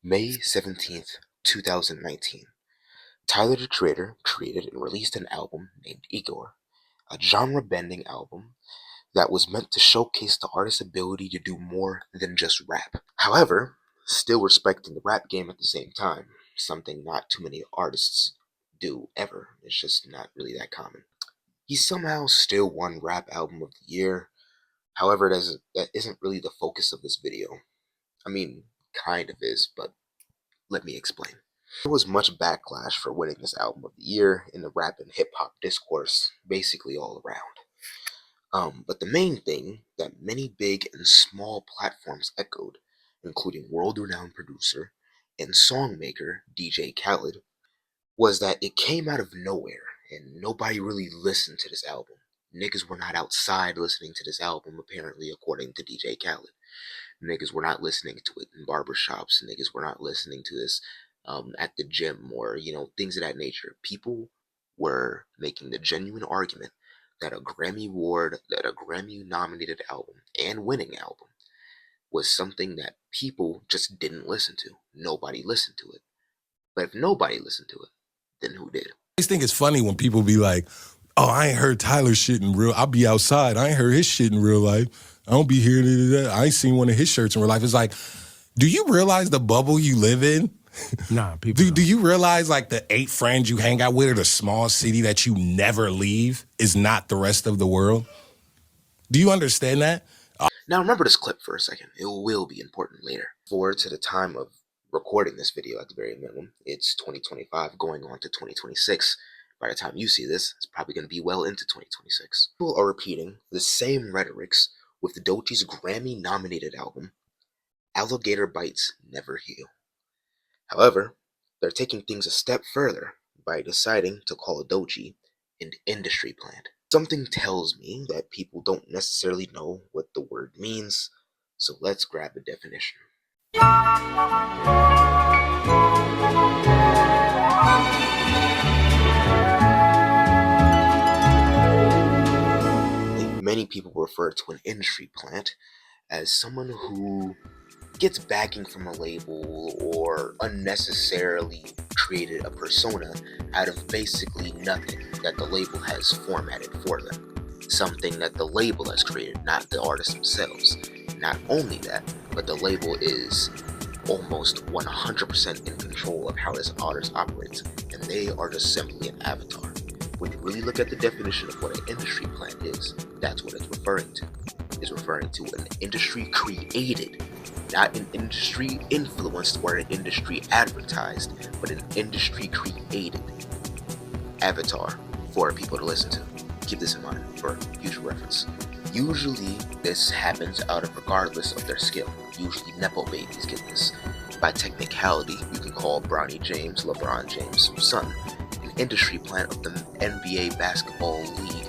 May 17th, 2019. Tyler, the Creator, created and released an album named Igor, a genre-bending album that was meant to showcase the artist's ability to do more than just rap. However, still respecting the rap game at the same time, something not too many artists do ever. It's just not really that common. He somehow still won Rap Album of the Year. However, that isn't really the focus of this video. I mean, kind of is, but let me explain. There was much backlash for winning this Album of the Year in the rap and hip-hop discourse, basically all around. But the main thing that many big and small platforms echoed, including world-renowned producer and songmaker DJ Khaled, was that it came out of nowhere and nobody really listened to this album. Niggas were not outside listening to this album, apparently, according to DJ Khaled. Niggas were not listening to it in barbershops. Niggas were not listening to this at the gym or, things of that nature. People were making the genuine argument that a Grammy nominated album and winning album was something that people just didn't listen to. Nobody listened to it. But if nobody listened to it, then who did? I just think it's funny when people be like, oh, I ain't heard Tyler's shit in real. I'll be outside. I ain't heard his shit in real life. I don't be hearing it. I ain't seen one of his shirts in real life. It's like, do you realize the bubble you live in? Nah, people do you realize like the 8 friends you hang out with or the small city that you never leave is not the rest of the world? Do you understand that? Now remember this clip for a second. It will be important later. Forward to the time of recording this video at the very minimum. It's 2025 going on to 2026. By the time you see this, it's probably going to be well into 2026. People are repeating the same rhetorics with the Doechii's Grammy-nominated album, Alligator Bites Never Heal. However, they're taking things a step further by deciding to call Doechii an industry plant. Something tells me that people don't necessarily know what the word means, so let's grab the definition. Many people refer to an industry plant as someone who gets backing from a label or unnecessarily created a persona out of basically nothing that the label has formatted for them. Something that the label has created, not the artists themselves. Not only that, but the label is almost 100% in control of how this artist operates, and they are just simply an avatar. When you really look at the definition of what an industry plant is, that's what it's referring to. It's referring to an industry created, not an industry influenced or an industry advertised, but an industry created avatar for people to listen to. Keep this in mind for future reference. Usually this happens out of regardless of their skill. Usually Nepo babies get this. By technicality, you can call Bronny James, LeBron James' son, an industry plant of the NBA basketball league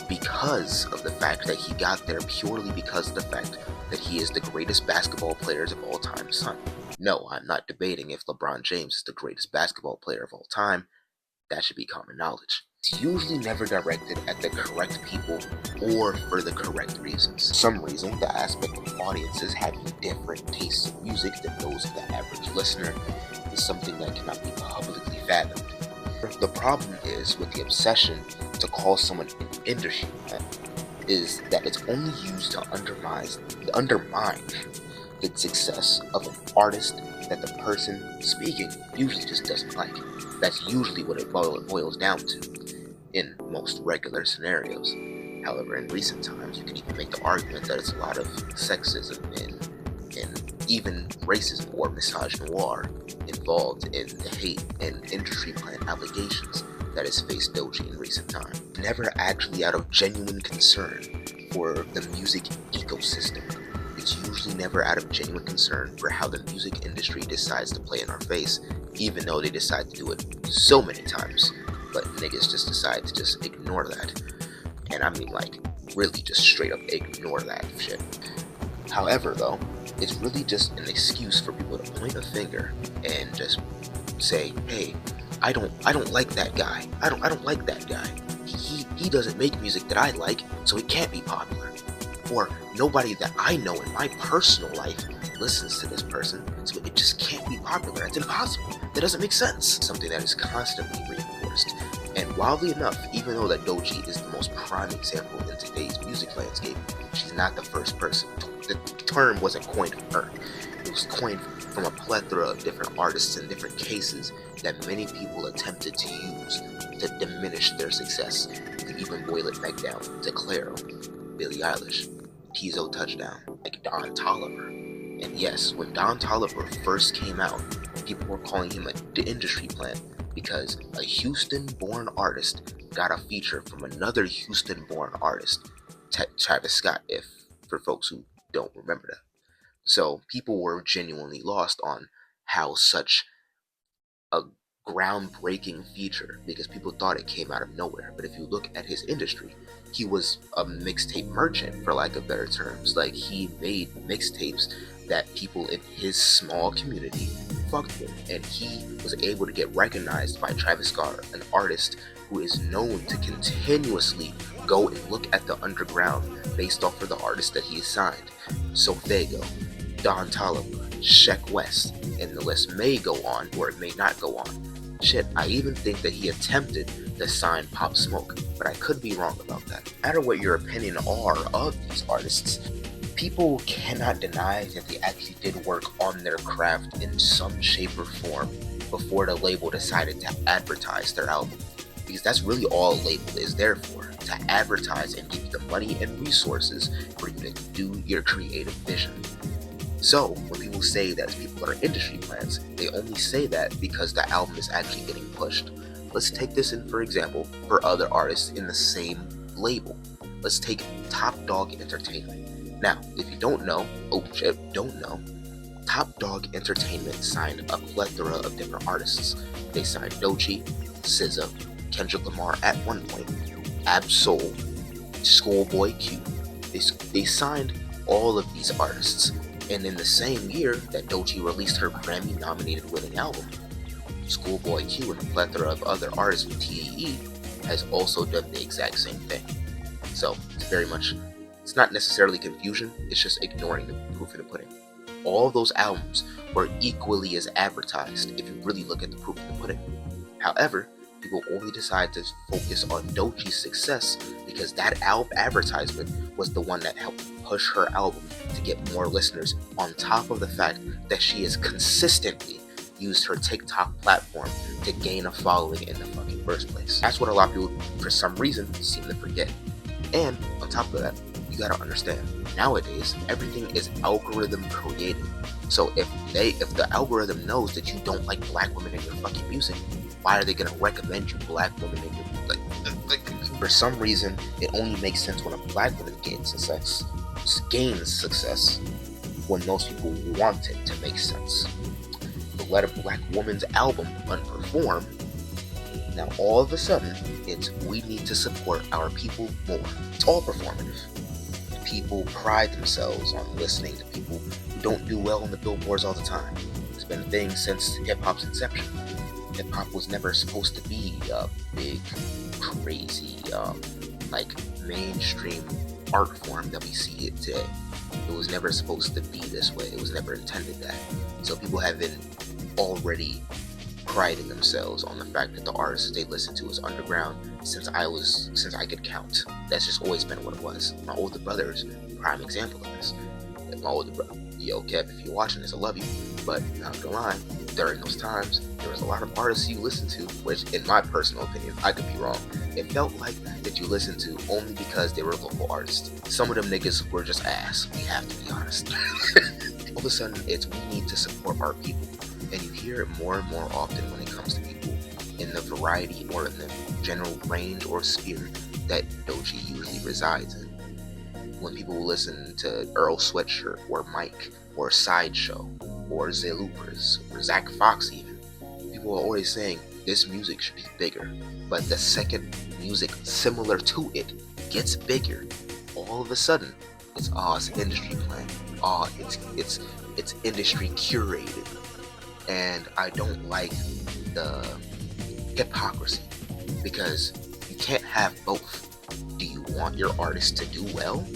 because of the fact that he got there purely because of the fact that he is the greatest basketball players of all time son. No, I'm not debating if LeBron James is the greatest basketball player of all time. That should be common knowledge. It's usually never directed at the correct people or for the correct reasons. For some reason, the aspect of audiences having different tastes in music than those of the average listener is something that cannot be publicly fathomed. The problem is with the obsession to call someone an industry plant is that it's only used to undermine the success of an artist that the person speaking usually just doesn't like. That's usually what it boils down to in most regular scenarios. However, in recent times, you can even make the argument that it's a lot of sexism and even racism or misogynoir involved in the hate and industry plant allegations that has faced Doechii in recent time. Never actually out of genuine concern for the music ecosystem. It's usually never out of genuine concern for how the music industry decides to play in our face, even though they decide to do it so many times. But niggas just decide to just ignore that. And I mean like, really just straight up ignore that shit. However though, it's really just an excuse for people to point a finger and just say, hey, I don't like that guy. I don't like that guy. He doesn't make music that I like, so he can't be popular. Or nobody that I know in my personal life listens to this person, so it just can't be popular. It's impossible. That doesn't make sense. Something that is constantly reinforced. And wildly enough, even though that Doechii is the most prime example in today's music landscape, she's not the first person. The term wasn't coined from her. It was coined from a plethora of different artists in different cases that many people attempted to use to diminish their success. You can even boil it back down to Clairo, Billie Eilish, Tizo Touchdown, like Don Toliver. And yes, when Don Toliver first came out, people were calling him an industry plant because a Houston-born artist got a feature from another Houston-born artist, Travis Scott, if for folks who don't remember that. So people were genuinely lost on how such a groundbreaking feature, because people thought it came out of nowhere. But if you look at his industry, he was a mixtape merchant, for lack of better terms. Like, he made mixtapes that people in his small community fucked with, and he was able to get recognized by Travis Scott, an artist who is known to continuously go and look at the underground based off of the artists that he has signed. So Fago, Don Toliver, Sheck West, and the list may go on or it may not go on. Shit, I even think that he attempted to sign Pop Smoke, but I could be wrong about that. No matter what your opinion are of these artists, people cannot deny that they actually did work on their craft in some shape or form before the label decided to advertise their album. Because that's really all a label is there for, to advertise and give you the money and resources for you to do your creative vision. So, when people say that people are industry plants, they only say that because the album is actually getting pushed. Let's take this in, for example, for other artists in the same label. Let's take Top Dog Entertainment. Now, if you don't know, Top Dog Entertainment signed a plethora of different artists. They signed Doechii, SZA, Kendrick Lamar at one point, Ab-Soul, Schoolboy Q. They signed all of these artists. And in the same year that Doechii released her Grammy-nominated winning album, Schoolboy Q and a plethora of other artists with TDE has also done the exact same thing. So it's not necessarily confusion, it's just ignoring the proof in the pudding. All those albums were equally as advertised if you really look at the proof in the pudding. However, people only decide to focus on Doechii's success because that album advertisement was the one that helped push her album to get more listeners, on top of the fact that she has consistently used her TikTok platform to gain a following in the fucking first place. That's what a lot of people, for some reason, seem to forget. And on top of that, you gotta understand, nowadays, everything is algorithm created. So if the algorithm knows that you don't like black women in your fucking music, why are they gonna recommend you black women in your like? For some reason, it only makes sense when a black woman gains success when most people want it to make sense. But let a black woman's album unperform, now all of a sudden it's we need to support our people more. It's all performative. People pride themselves on listening to people who don't do well on the billboards all the time. It's been a thing since hip-hop's inception. Hip-hop was never supposed to be a big, crazy, like mainstream art form that we see it today. It was never supposed to be this way. It was never intended that. So people have been already priding themselves on the fact that the artists they listen to is underground since I could count. That's just always been what it was. My older brother is a prime example of this. My older brother, yo Kev, if you're watching this, I love you, but not gonna lie, during those times there was a lot of artists you listened to, which in my personal opinion, I could be wrong, it felt like that you listened to only because they were local artists. Some of them niggas were just ass, we have to be honest. All of a sudden it's we need to support our people, and you hear it more and more often when it comes to people in the variety or in the general range or sphere that Doechii usually resides in. When people listen to Earl Sweatshirt or Mike or Sideshow or Zelupers or Zach Fox even, people are always saying this music should be bigger. But the second music similar to it gets bigger, all of a sudden it's industry plan. It's industry curated. And I don't like the hypocrisy, because you can't have both. Do you want your artists to do well,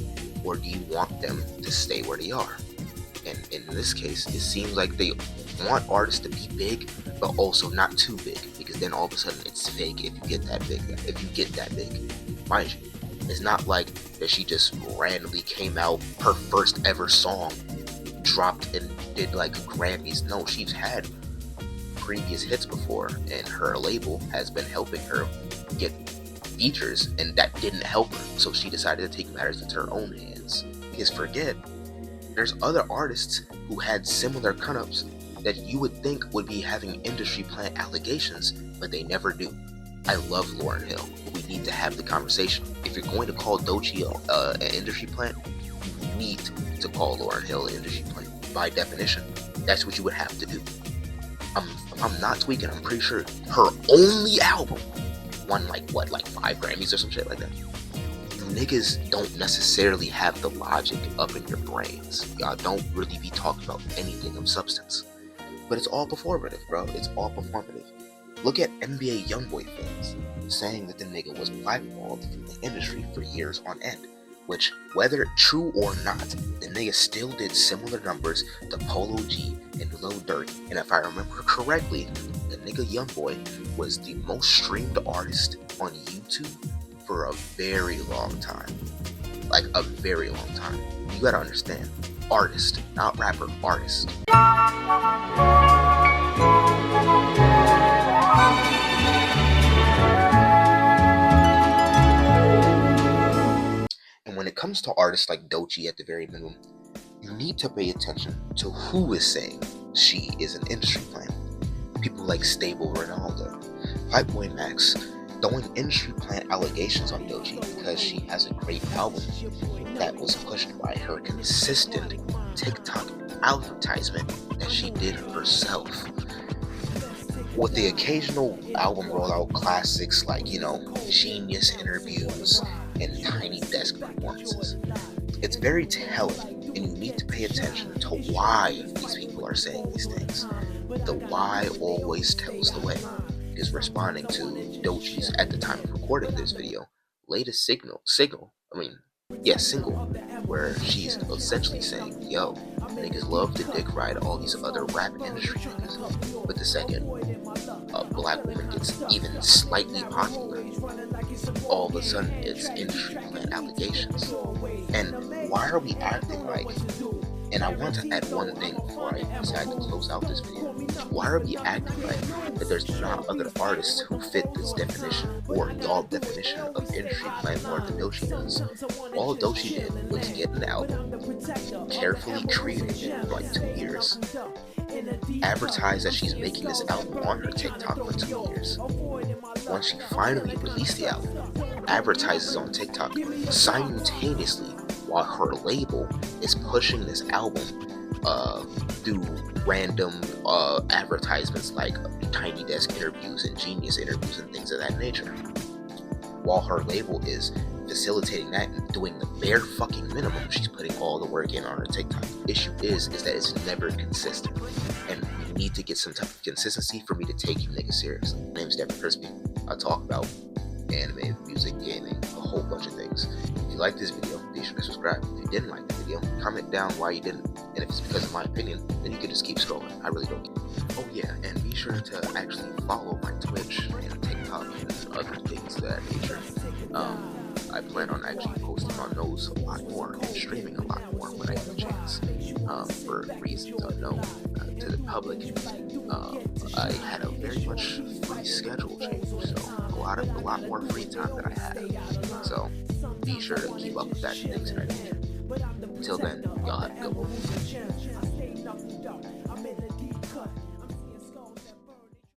or do you want them to stay where they are? And in this case, it seems like they want artists to be big, but also not too big, because then all of a sudden it's fake if you get that big. If you get that big, mind you, it's not like that she just randomly came out, her first ever song dropped and did like Grammys. No, she's had previous hits before, and her label has been helping her get features, and that didn't help her. So she decided to take matters into her own hands. Because forget, there's other artists who had similar come-ups that you would think would be having industry plant allegations, but they never do. I love Lauryn Hill, but we need to have the conversation. If you're going to call Doechii an industry plant, you need to call Lauryn Hill an industry plant. By definition, that's what you would have to do. I'm not tweaking. I'm pretty sure her only album won like 5 Grammys or some shit like that. You niggas don't necessarily have the logic up in your brains. Y'all don't really be talking about anything of substance. But it's all performative, bro. It's all performative. Look at NBA YoungBoy fans saying that the nigga was blackballed from the industry for years on end. Which, whether true or not, the nigga still did similar numbers to Polo G and Lil Durk. And if I remember correctly, the nigga YoungBoy was the most streamed artist on YouTube for a very long time. Like a very long time. You gotta understand, artist, not rapper, artist. And when it comes to artists like Doechii at the very minimum, you need to pay attention to who is saying she is an industry plant. People like Stable Ronaldo, Hypeboy Max, throwing industry plant allegations on Doechii because she has a great album that was pushed by her consistent TikTok advertisement that she did herself. With the occasional album rollout classics like, Genius interviews and Tiny Desk performances. It's very telling, and you need to pay attention to why these people are saying these things. The why always tells the way. Because responding to Doechii's, at the time of recording this video, latest single, where she's essentially saying, yo, niggas love to dick ride all these other rap industry niggas. But the second a black woman gets even slightly popular, all of a sudden it's industry plant allegations. And why are we acting like, and I want to add one thing before I decide to close out this video, why are we acting like that there's not other artists who fit this definition or y'all definition of industry plant more than Doechii does? All Doechii did was get an album, carefully created it for like 2 years, advertise that she's making this album on her TikTok for 2 years. Once she finally released the album, advertises on TikTok simultaneously while her label is pushing this album through random advertisements like Tiny Desk interviews and Genius interviews and things of that nature. While her label is facilitating that and doing the bare fucking minimum, she's putting all the work in on her TikTok. The issue is that it's never consistent, and we need to get some type of consistency for me to take you niggas seriously. My name is Devin Crispy. I talk about anime, music, gaming, a whole bunch of things. If you like this video, be sure to subscribe. If you didn't like the video, comment down why you didn't. And if it's because of my opinion, then you can just keep scrolling. I really don't care. Oh yeah, and be sure to actually follow my Twitch and TikTok and other things of that nature. I plan on actually posting on those a lot more and streaming a lot more when I get a chance. For reasons unknown to the public, I had a very much free schedule change, so a lot more free time that I have. So be sure to keep up with that and things of that nature. Until then, y'all have a good one.